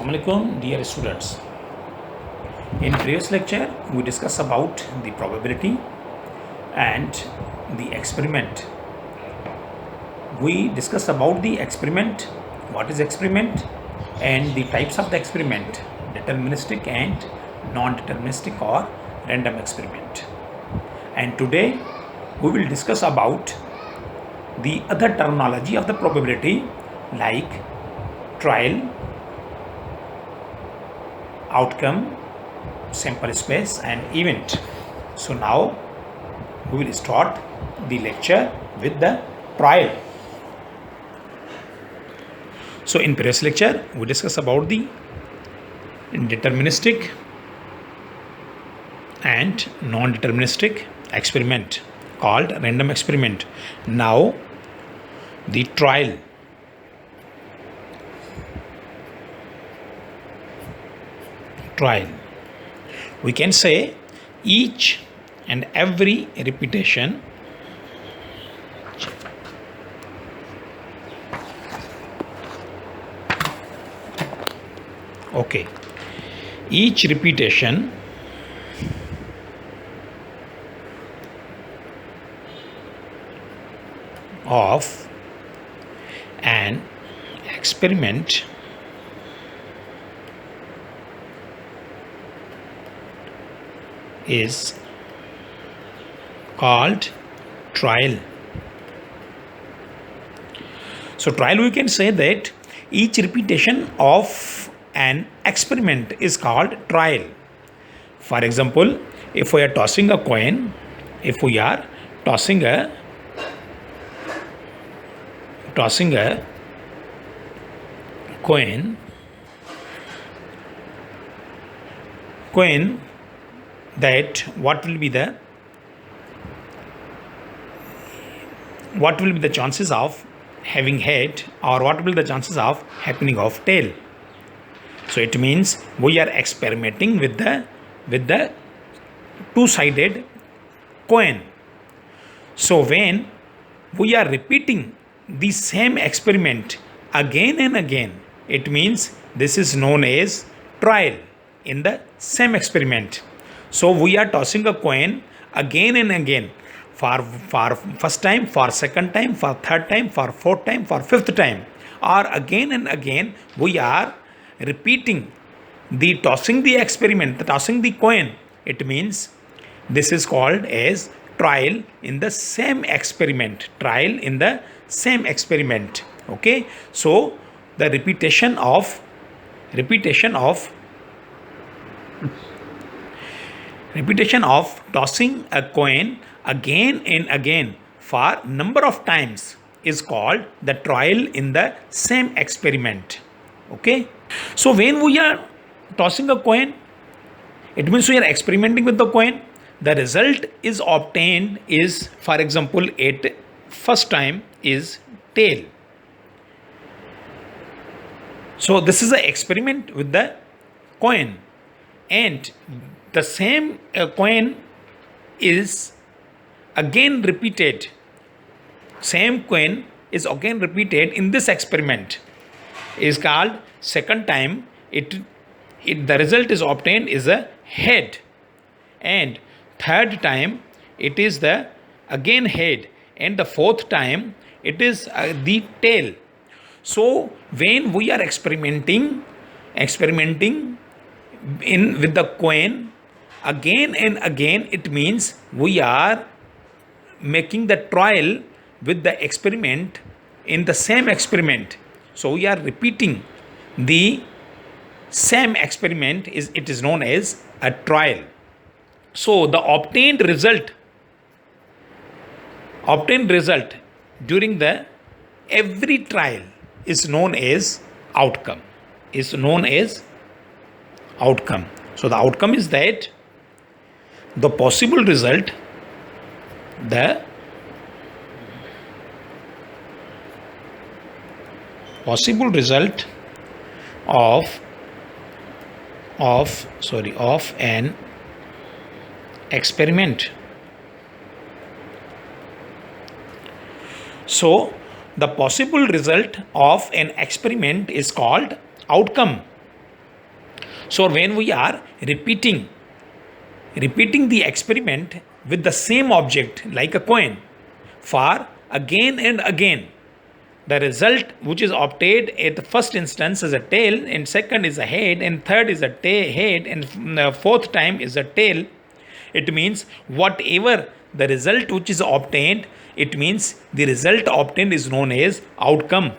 Assalamualaikum, dear students. In previous lecture, we discussed about the probability and the experiment. We discussed about the experiment, what is experiment, and the types of the experiment, deterministic and non-deterministic or random experiment. And today, we will discuss about the other terminology of the probability like trial, outcome, sample space and event. So now we will start the lecture with the trial. So in previous lecture we discussed about the deterministic and non-deterministic experiment called random experiment. Now the trial. We can say each and every repetition each repetition of an experiment is called trial. So trial, we can say that each repetition of an experiment is called trial. For example, if we are tossing a coin, coin, that what will be the chances of having head or what will be the chances of happening of tail. So it means we are experimenting with the two-sided coin. So when we are repeating the same experiment again and again, it means this is known as trial in the same experiment. So we are tossing a coin again and again for first time, for second time, for third time, for fourth time, for fifth time, or again and again we are repeating the tossing the coin. It means this is called as trial in the same experiment. Okay, so the repetition of tossing a coin again and again for number of times is called the trial in the same experiment. Okay, so when we are tossing a coin, it means we are experimenting with the coin. The result is obtained is, for example, at first time is tail. So this is an experiment with the coin, and the same coin is again repeated. Same coin is again repeated in this experiment. Is called second time. The result is obtained is a head, and third time it is the again head, and the fourth time it is the tail. So when we are experimenting with the coin again and again, it means we are making the trial with the experiment in the same experiment. So we are repeating the same experiment, it is known as a trial. So the obtained result during the every trial is known as outcome. So the outcome is that the possible result of an experiment. So the possible result of an experiment is called outcome. So when we are repeating the experiment with the same object like a coin for again and again, the result which is obtained at the first instance is a tail, and second is a head, and third is a head, and fourth time is a tail. It means whatever the result which is obtained, it means the result obtained is known as outcome.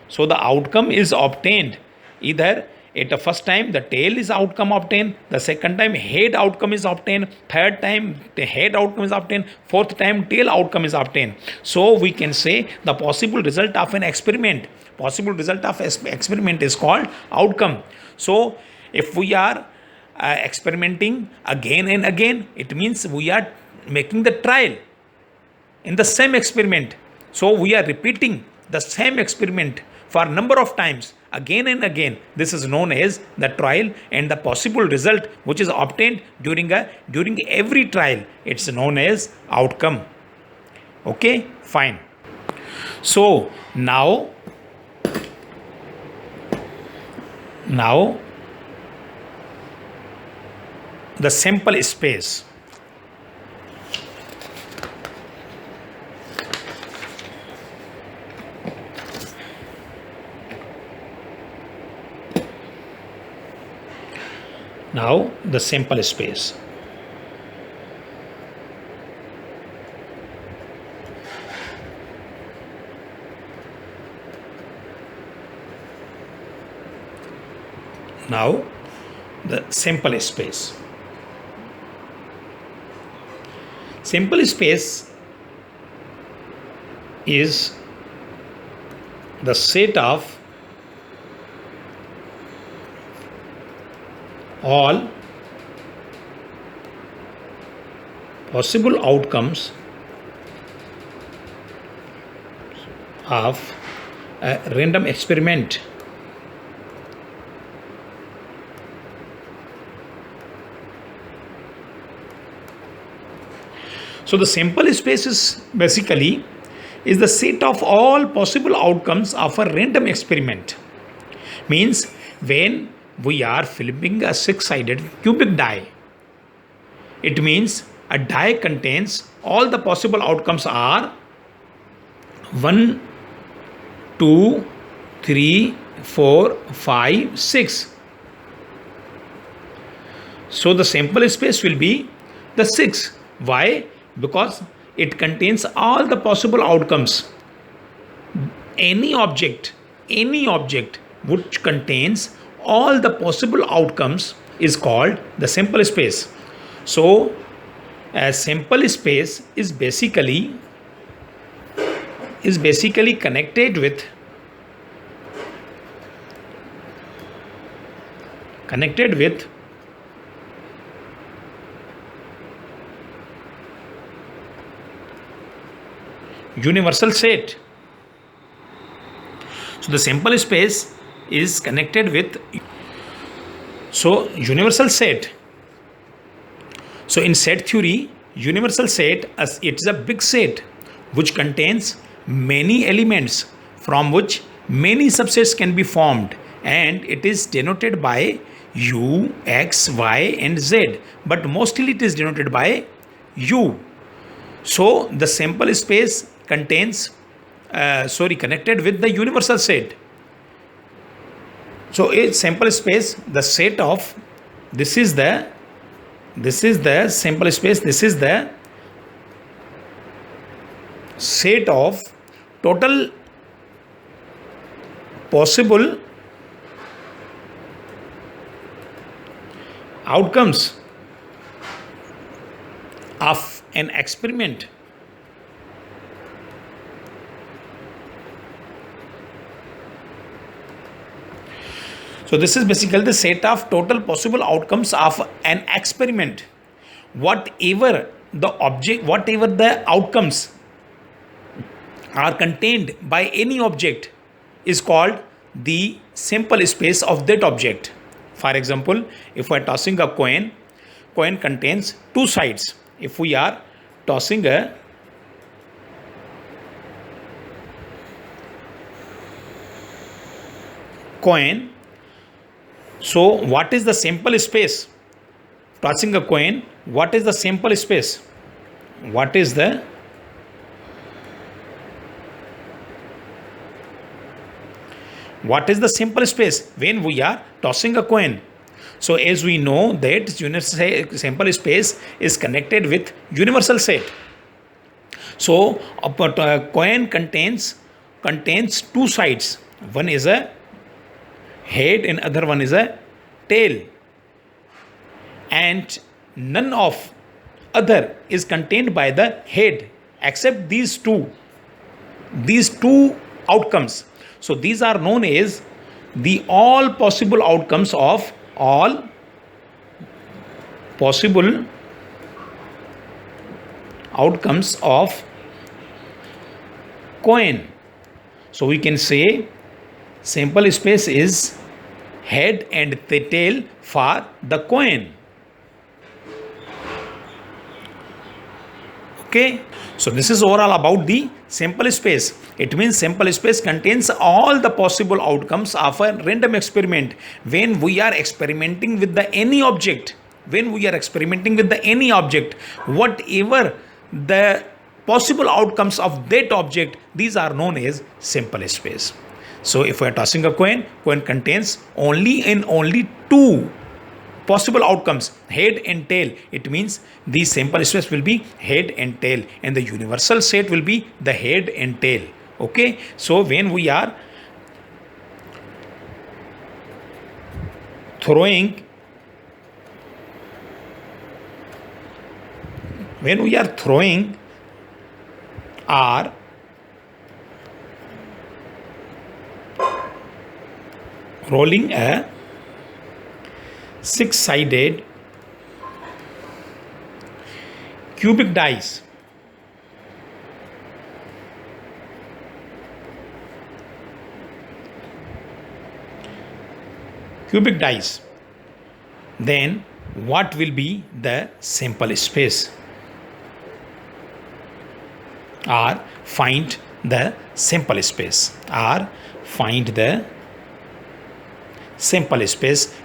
So the outcome is obtained either at the first time the tail is outcome obtained, the second time head outcome is obtained, third time the head outcome is obtained, fourth time tail outcome is obtained. So we can say the possible result of an experiment, is called outcome. So if we are experimenting again and again, it means we are making the trial in the same experiment. So we are repeating the same experiment for a number of times again and again. This is known as the trial, and the possible result which is obtained during every trial, it's known as outcome. Okay, fine. So now the sample space. Now the sample space. Now the sample space. Sample space is the set of all possible outcomes of a random experiment. So the sample space is basically the set of all possible outcomes of a random experiment. Means when we are flipping a six-sided cubic die, it means a die contains all the possible outcomes are 1, 2, 3, 4, 5, 6. So the sample space will be the 6. Why? Because it contains all the possible outcomes. Any object which contains all the possible outcomes is called the sample space. So a sample space is basically connected with universal set. So the sample space is connected with universal set. So in set theory, universal set it is a big set which contains many elements from which many subsets can be formed, and it is denoted by u, x, y and z, but mostly it is denoted by u. So the sample space contains connected with the universal set. So a sample space, the set of this is the sample space, this is the set of total possible outcomes of an experiment. So this is basically the set of total possible outcomes of an experiment. Whatever the outcomes are contained by any object is called the sample space of that object. For example, if we are tossing a coin contains two sides. If we are tossing a coin, So what is the sample space? Tossing a coin, what is the sample space? What is the sample space when we are tossing a coin? So as we know that sample space is connected with universal set. So a coin contains two sides. One is a head and other one is a tail. And none of other is contained by the head except these two outcomes. So these are known as the all possible outcomes of coin. So we can say sample space is head and the tail for the coin. Okay, so this is overall about the sample space. It means sample space contains all the possible outcomes of a random experiment. When we are experimenting with any object, whatever the possible outcomes of that object, these are known as sample space. So if we are tossing a coin contains only two possible outcomes, head and tail. It means the sample space will be head and tail, and the universal set will be the head and tail. Okay, so when we are throwing or rolling a six-sided cubic dice, then what will be the sample space? Or find the sample space,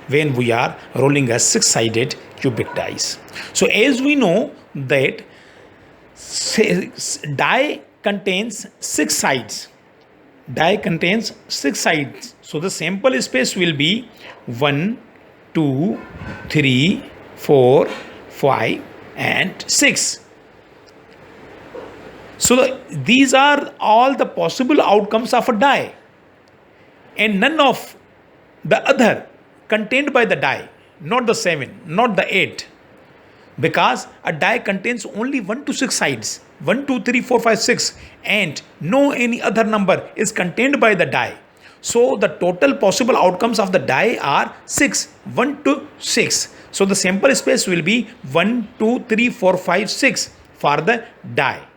when we are rolling a six-sided cubic dice. So as we know that die contains six sides. So the sample space will be 1, 2, 3, 4, 5 and 6. So these are all the possible outcomes of a die, and none of the other contained by the die, not the 7, not the 8, because a die contains only 1 to 6 sides, 1, 2, 3, 4, 5, 6, and no any other number is contained by the die. So the total possible outcomes of the die are 6, 1 to 6. So the sample space will be 1, 2, 3, 4, 5, 6 for the die.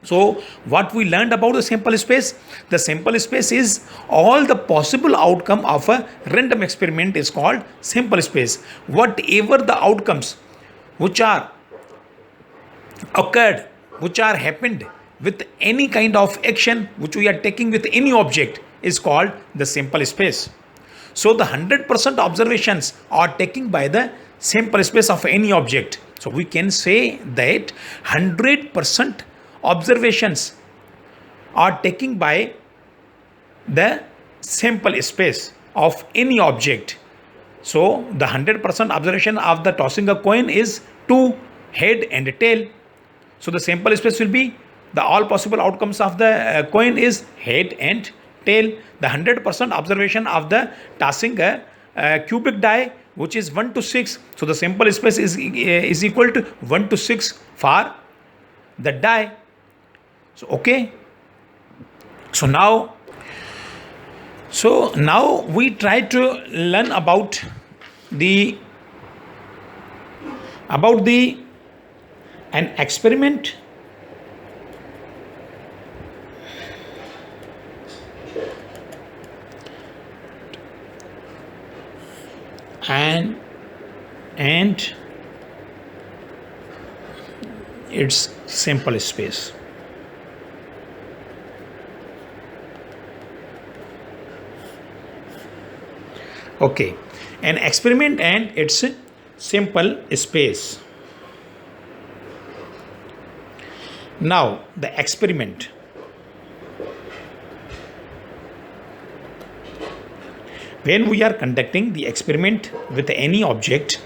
So what we learned about the sample space? The sample space is all the possible outcome of a random experiment is called sample space. Whatever the outcomes which are occurred, which are happened with any kind of action which we are taking with any object is called the sample space. So the 100% observations are taken by the sample space of any object. So we can say that 100% observations are taken by the sample space of any object. So the 100% observation of the tossing a coin is 2 head and tail. So the sample space will be the all possible outcomes of the coin is head and tail. The 100% observation of the tossing a cubic die, which is 1 to 6. So the sample space is equal to 1 to 6 for the die. So okay, so now we try to learn about an experiment and its sample space. Okay, an experiment and its simple space. Now, the experiment. When we are conducting the experiment with any object,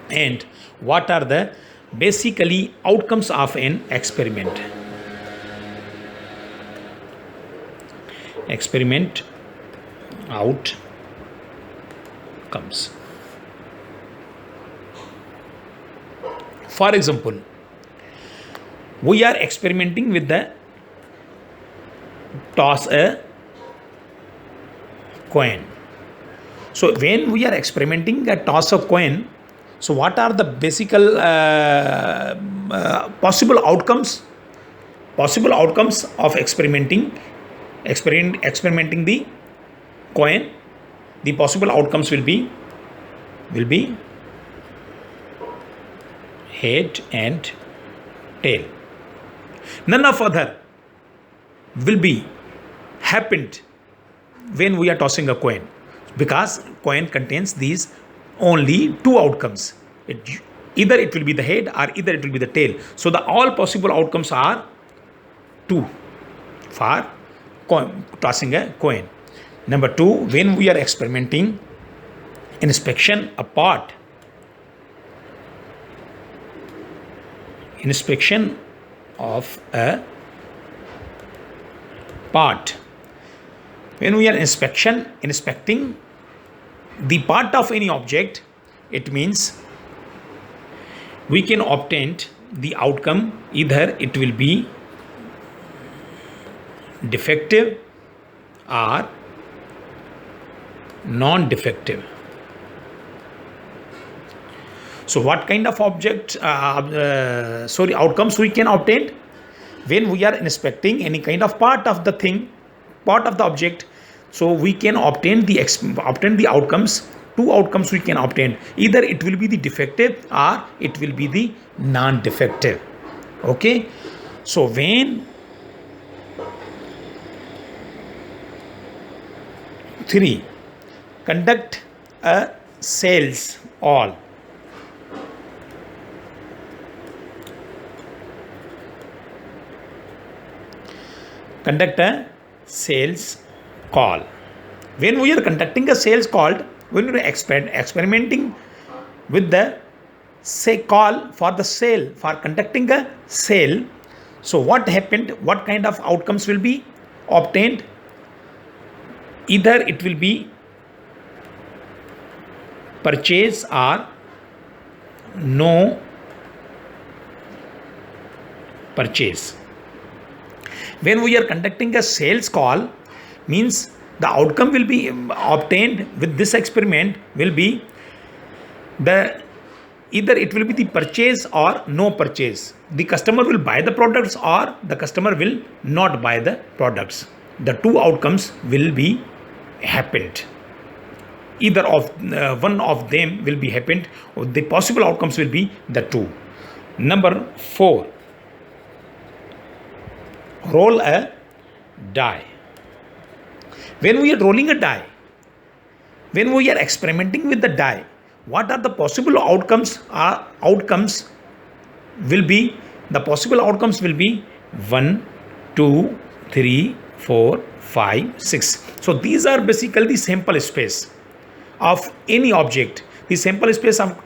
and what are the basically outcomes of an experiment? Experiment outcomes. For example, we are experimenting with the toss a coin. So when we are experimenting a toss of coin, so what are the basical possible outcomes? Possible outcomes of experimenting the coin. The possible outcomes will be head and tail. None of other will be happened when we are tossing a coin, because coin contains these only two outcomes. Either it will be the head or either it will be the tail. So the all possible outcomes are two for tossing a coin. Number two, when we are experimenting inspection of a part. When we are inspecting the part of any object, it means we can obtain the outcome. Either it will be defective or non-defective. So what kind of outcomes we can obtain when we are inspecting any kind of part of the object? So we can obtain the outcomes. Two outcomes we can obtain. Either it will be the defective or it will be the non-defective. Okay. So when 3, conduct a sales call. Conduct a sales call. When we are conducting a sales call, when we are experimenting with the call for the sale, for conducting a sale, so what happened? What kind of outcomes will be obtained? Either it will be purchase or no purchase. When we are conducting a sales call, means the outcome will be obtained with this experiment will be either it will be the purchase or no purchase. The customer will buy the products or the customer will not buy the products. The two outcomes will be happened. Either of one of them will be happened, or the possible outcomes will be the two. Number 4, roll a die. When we are rolling a die, when we are experimenting with the die, what are the possible outcomes? Outcomes will be, the possible outcomes will be 1, 2, 3, 4, 5, 6. So these are basically the sample space of any object. The sample space of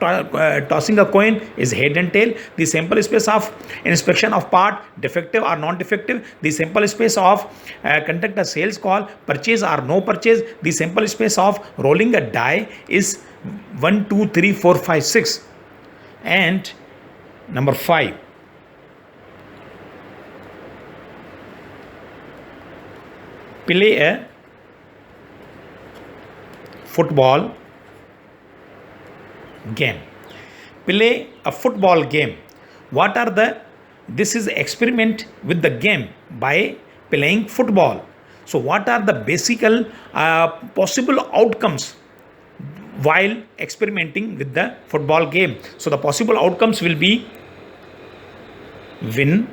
tossing a coin is head and tail. The sample space of inspection of part, defective or non-defective. The sample space of conduct a sales call, purchase or no purchase. The sample space of rolling a die is 1, 2, 3, 4, 5, 6. And number 5. Play a football game. Play a football game. What are this is experiment with the game by playing football. So what are the basic possible outcomes while experimenting with the football game? So the possible outcomes will be win,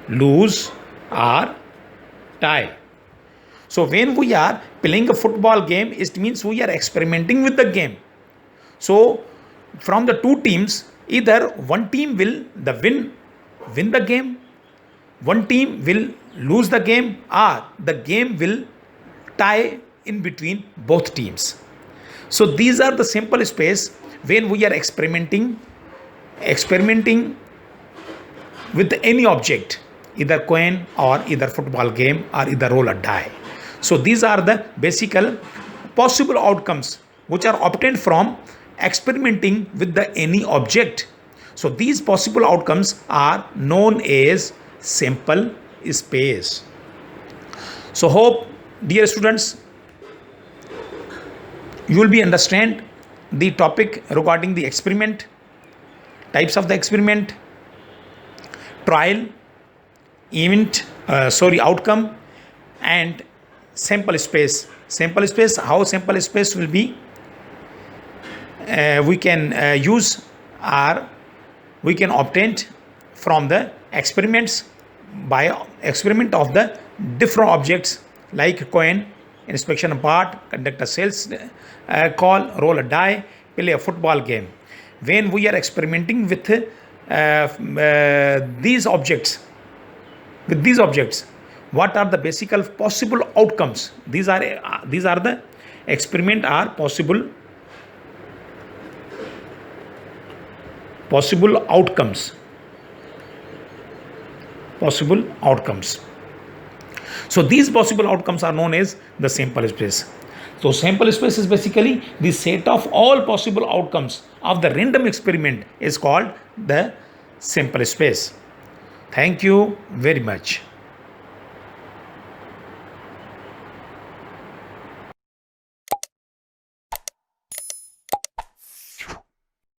lose or tie. So when we are playing a football game, it means we are experimenting with the game. So from the two teams, either one team will win the game, one team will lose the game, or the game will tie in between both teams. So these are the simple space when we are experimenting with any object, either coin or either football game or either roll a die. So these are the basic possible outcomes which are obtained from experimenting with the any object. So these possible outcomes are known as sample space. So hope, dear students, you will be understand the topic regarding the experiment, types of the experiment, trial, outcome, and sample space. Sample space, how sample space will be we can use, or we can obtain from the experiments by experiment of the different objects like coin, inspection part, conduct a sales call, roll a die, play a football game. When we are experimenting with these objects, what are the basic possible outcomes? These are the experiment are possible outcomes. So these possible outcomes are known as the sample space. So sample space is basically the set of all possible outcomes of the random experiment is called the sample space. Thank you very much.